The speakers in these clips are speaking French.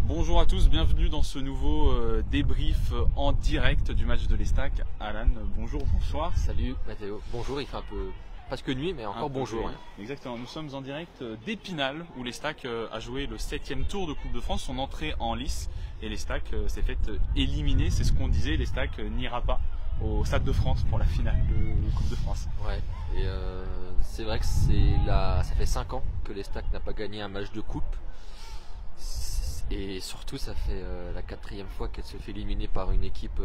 Bonjour à tous, bienvenue dans ce nouveau débrief en direct du match de l'Estac. Alan, bonjour, bonsoir. Salut Mathéo, bonjour, il fait un peu presque nuit mais encore bonjour. Exactement, nous sommes en direct d'Épinal où l'Estac a joué le 7e tour de Coupe de France, son entrée en lice et l'Estac s'est fait éliminer, c'est ce qu'on disait, l'Estac n'ira pas au Stade de France pour la finale de Coupe de France. Ouais, et c'est vrai que ça fait 5 ans que l'Estac n'a pas gagné un match de coupe. Et surtout, ça fait la 4e fois qu'elle se fait éliminer par une équipe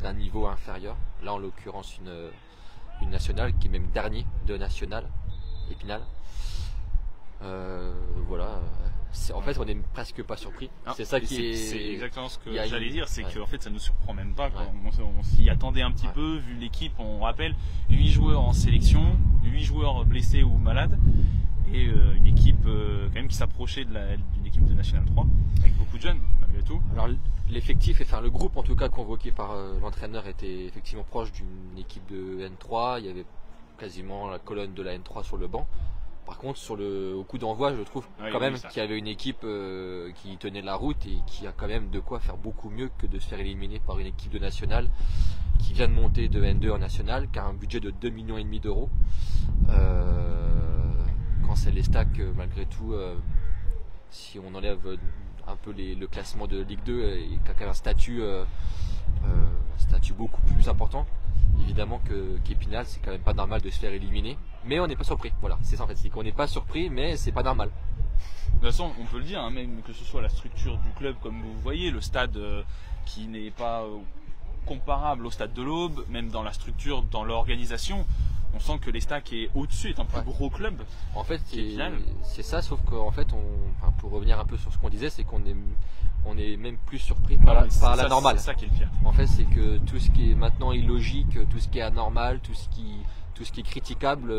d'un niveau inférieur. Là, en l'occurrence, une nationale qui est même dernier de nationale, Épinal. Voilà. En fait, on n'est presque pas surpris. C'est ça qui est. C'est exactement ce que j'allais dire, c'est qu'en fait, ça nous surprend même pas. On s'y attendait un petit peu, vu l'équipe. On rappelle 8 joueurs en sélection, 8 joueurs blessés ou malades. Et une équipe quand même qui s'approchait d'une équipe de National 3 avec beaucoup de jeunes malgré tout. Alors l'effectif, enfin le groupe en tout cas convoqué par l'entraîneur était effectivement proche d'une équipe de N3. Il y avait quasiment la colonne de la N3 sur le banc. Par contre au coup d'envoi, je trouve quand même qu'il y avait une équipe qui tenait la route et qui a quand même de quoi faire beaucoup mieux que de se faire éliminer par une équipe de National qui vient de monter de N2 en National, qui a un budget de 2,5 millions d'euros. Quand c'est l'Estac, malgré tout, si on enlève un peu le classement de Ligue 2, il a quand même un statut beaucoup plus important. Évidemment qu'Épinal, c'est quand même pas normal de se faire éliminer, mais on n'est pas surpris. Voilà, c'est ça en fait, c'est qu'on n'est pas surpris, mais c'est pas normal. De toute façon, on peut le dire, hein, même que ce soit la structure du club, comme vous voyez, le stade qui n'est pas comparable au stade de l'Aube, même dans la structure, dans l'organisation. On sent que l'Estac est au-dessus, est un plus gros club. En fait, c'est ça, sauf qu'en fait, pour revenir un peu sur ce qu'on disait, c'est qu'on est même plus surpris par la normale. C'est ça qui est le pire. En fait, c'est que tout ce qui est maintenant illogique, tout ce qui est anormal, tout ce qui est critiquable,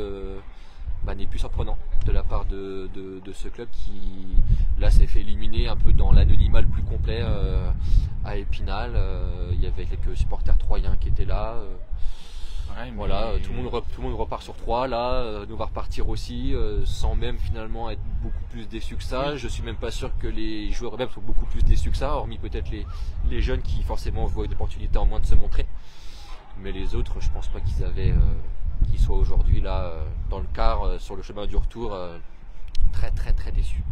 n'est plus surprenant de la part de ce club qui, là, s'est fait éliminer un peu dans l'anonymat le plus complet à Épinal. Il y avait quelques supporters troyens qui étaient là. Voilà, tout le monde repart sur 3 là, nous va repartir aussi sans même finalement être beaucoup plus déçus que ça. Je suis même pas sûr que les joueurs eux-mêmes sont beaucoup plus déçus que ça, hormis peut-être les jeunes qui forcément voient une opportunité en moins de se montrer. Mais les autres, je pense pas qu'ils soient aujourd'hui là dans le quart sur le chemin du retour très déçus.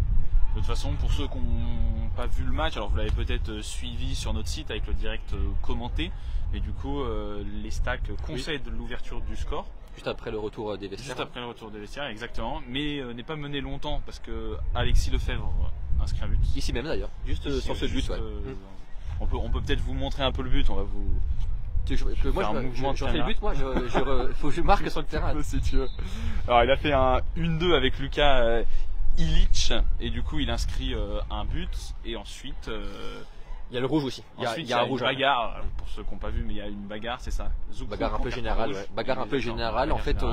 De toute façon, pour ceux qui n'ont pas vu le match, alors vous l'avez peut-être suivi sur notre site avec le direct commenté, et du coup, l'Estac concède l'ouverture du score. Juste après le retour des vestiaires. Juste après le retour des vestiaires, exactement. Mais n'est pas mené longtemps parce que Alexis Lefebvre inscrit un but. Ici même d'ailleurs, juste sur ce but. On peut peut-être vous montrer un peu le but, on va vous... Moi je fais le but, moi faut que je marque sur le terrain. Si tu veux. Alors il a fait un 1-2 avec Lucas Illich et du coup il inscrit un but et ensuite il y a le rouge aussi. Il y a un rouge, bagarre, pour ceux qui n'ont pas vu, mais il y a une bagarre, c'est ça. Bagarre un peu générale, Bagarre un peu générale. En fait,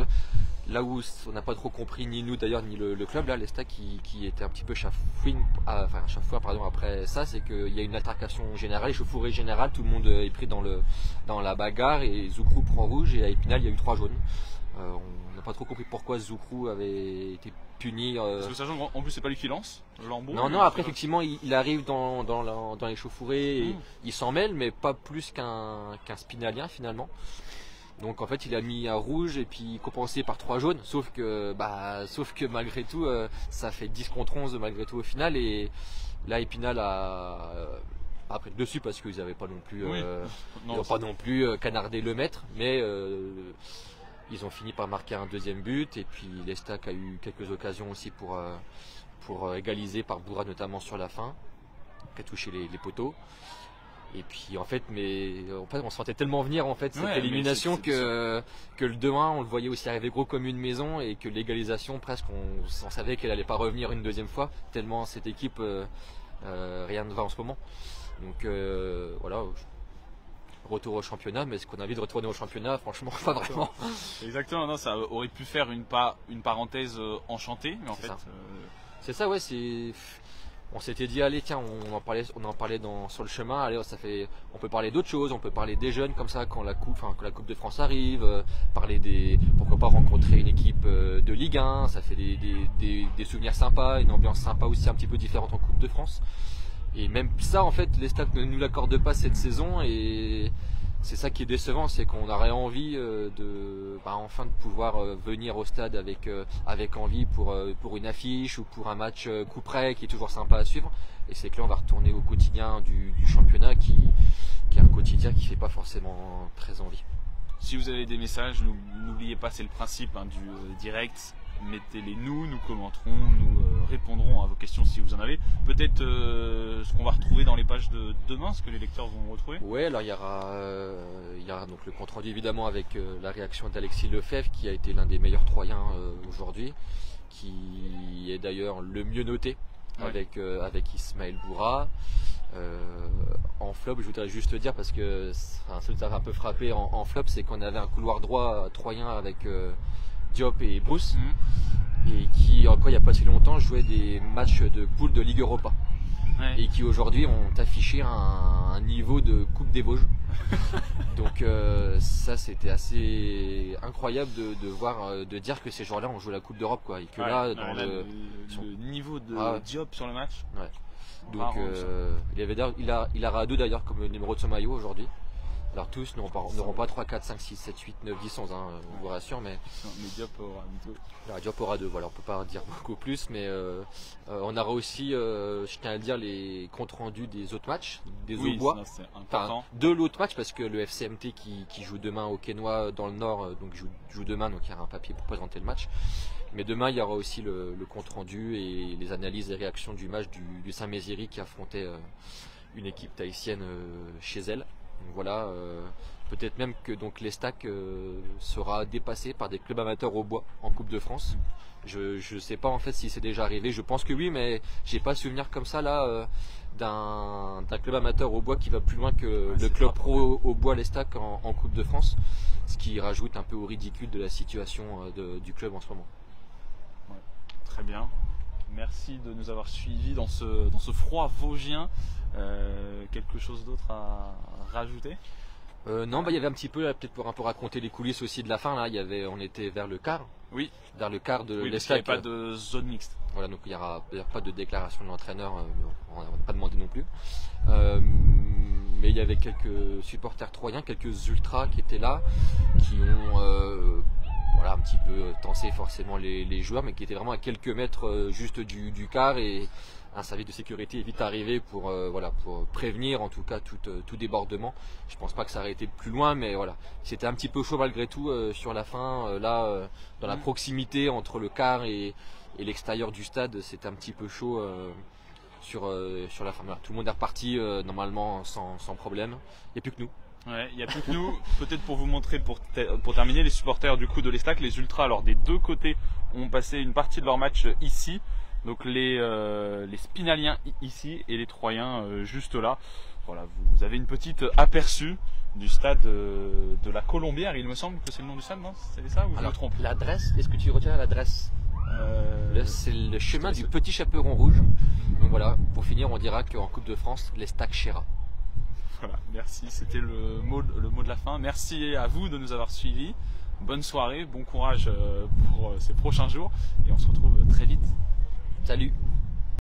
là où on n'a pas trop compris, ni nous d'ailleurs, ni le club, là, l'Estac qui était un petit peu chafouin après ça, c'est qu'il y a une altercation générale, échauffourée générale, tout le monde est pris dans la bagarre et Zoukrou prend rouge et à Épinal il y a eu 3 jaunes. On n'a pas trop compris pourquoi Zoukrou avait été puni. Parce que sachant qu'en plus c'est pas lui qui lance Lambeau. Non, après effectivement il arrive dans l'échauffourée et il s'en mêle, mais pas plus qu'un spinalien finalement. Donc en fait il a mis un rouge et puis compensé par 3 jaunes, sauf que malgré tout ça fait 10 contre 11 malgré tout au final, et là Épinal a pris le dessus parce qu'ils n'avaient pas non plus canardé le maître, mais ils ont fini par marquer un deuxième but et puis l'Estac a eu quelques occasions aussi pour égaliser par Bourra notamment sur la fin, qui a touché les poteaux. Et puis en fait on sentait tellement venir en fait cette élimination que le 2-1 on le voyait aussi arriver gros comme une maison, et que l'égalisation presque on savait qu'elle allait pas revenir une deuxième fois tellement cette équipe rien ne va en ce moment. Donc voilà. Retour au championnat, mais est-ce qu'on a envie de retourner au championnat? Franchement, pas vraiment. Exactement, non, ça aurait pu faire une parenthèse enchantée, mais en fait. C'est ça, ouais, on s'était dit, allez, tiens, on en parlait sur le chemin, allez, on peut parler d'autres choses, on peut parler des jeunes comme ça quand la Coupe de France arrive, pourquoi pas rencontrer une équipe de Ligue 1, ça fait des souvenirs sympas, une ambiance sympa aussi un petit peu différente en Coupe de France. Et même ça, en fait, les stats ne nous l'accordent pas cette saison, et c'est ça qui est décevant, c'est qu'on aurait envie enfin de pouvoir venir au stade avec envie pour une affiche ou pour un match coup près qui est toujours sympa à suivre. Et c'est que là, on va retourner au quotidien du championnat qui est un quotidien qui fait pas forcément très envie. Si vous avez des messages, n'oubliez pas, c'est le principe du direct. Mettez-les nous commenterons, nous répondrons à vos questions si vous en avez. Peut-être ce qu'on va retrouver dans les pages de demain, ce que les lecteurs vont retrouver. Oui, alors il y aura donc le compte rendu évidemment avec la réaction d'Alexis Lefebvre, qui a été l'un des meilleurs Troyens aujourd'hui, qui est d'ailleurs le mieux noté, ouais, avec Ismaël Boura. En flop, je voudrais juste te dire, parce que ça m'a un peu frappé en flop, c'est qu'on avait un couloir droit Troyen avec Diop et Bruce, et qui encore il n'y a pas si longtemps jouaient des matchs de poule de Ligue Europa, ouais, et qui aujourd'hui ont affiché un niveau de Coupe des Vosges. Donc ça, c'était assez incroyable de voir, de dire que ces joueurs-là ont joué la Coupe d'Europe, quoi, et que là, dans le niveau de Diop sur le match. Ouais. Donc il a Rado d'ailleurs comme numéro de son maillot aujourd'hui. Alors tous n'auront pas 3, 4, 5, 6, 7, 8, 9, 10, 11, on vous rassure, mais Diop aura 2. Alors, Diop aura 2, voilà, on peut pas dire beaucoup plus, mais on aura aussi, je tiens à le dire, les comptes rendus des autres matchs, des Aubois, de l'autre match, parce que le FCMT qui joue demain au Quesnoy dans le Nord, donc joue demain, donc il y aura un papier pour présenter le match. Mais demain, il y aura aussi le compte rendu et les analyses et réactions du match du Saint-Méziry qui affrontait une équipe tahitienne chez elle. Donc voilà, peut-être même que donc l'Estac sera dépassé par des clubs amateurs au bois en Coupe de France. Je sais pas en fait si c'est déjà arrivé, je pense que oui, mais j'ai pas souvenir comme ça là d'un club amateur au bois qui va plus loin que le club pro au bois l'Estac en Coupe de France, ce qui rajoute un peu au ridicule de la situation du club en ce moment. Ouais, très bien. Merci de nous avoir suivis dans ce froid vosgien. Quelque chose d'autre à rajouter? Non, il y avait un petit peu, peut-être pour un peu raconter les coulisses aussi de la fin, là, on était vers le quart. Oui. Vers le quart de l'Estac. Il n'y avait pas de zone mixte. Voilà, donc il n'y aura pas de déclaration de l'entraîneur, on n'a pas demandé non plus. Mais il y avait quelques supporters troyens, quelques ultras qui étaient là, qui ont un petit peu tensé forcément les joueurs, mais qui étaient vraiment à quelques mètres juste du quart, et un service de sécurité est vite arrivé pour prévenir en tout cas tout débordement. Je pense pas que ça aurait été plus loin, mais voilà, c'était un petit peu chaud malgré tout sur la fin. Dans la proximité entre le quart et l'extérieur du stade, c'était un petit peu chaud sur la fin. Voilà, tout le monde est reparti normalement sans problème. Il n'y a plus que nous. Ouais, il n'y a plus que nous. Peut-être pour vous montrer, pour terminer, les supporters du coup de l'Estac, les ultras, alors des deux côtés, ont passé une partie de leur match ici. Donc les Spinaliens ici et les Troyens juste là. Voilà, vous avez une petite aperçu du stade de la Colombière. Il me semble que c'est le nom du stade, non? C'est ça ou je me trompe? L'adresse, est-ce que tu retiens l'adresse? C'est le chemin du Petit Chaperon Rouge. Donc voilà, pour finir, on dira qu'en Coupe de France, l'Estac Chéra. Voilà, merci, c'était le mot de la fin. Merci à vous de nous avoir suivis. Bonne soirée, bon courage pour ces prochains jours et on se retrouve très vite. Salut!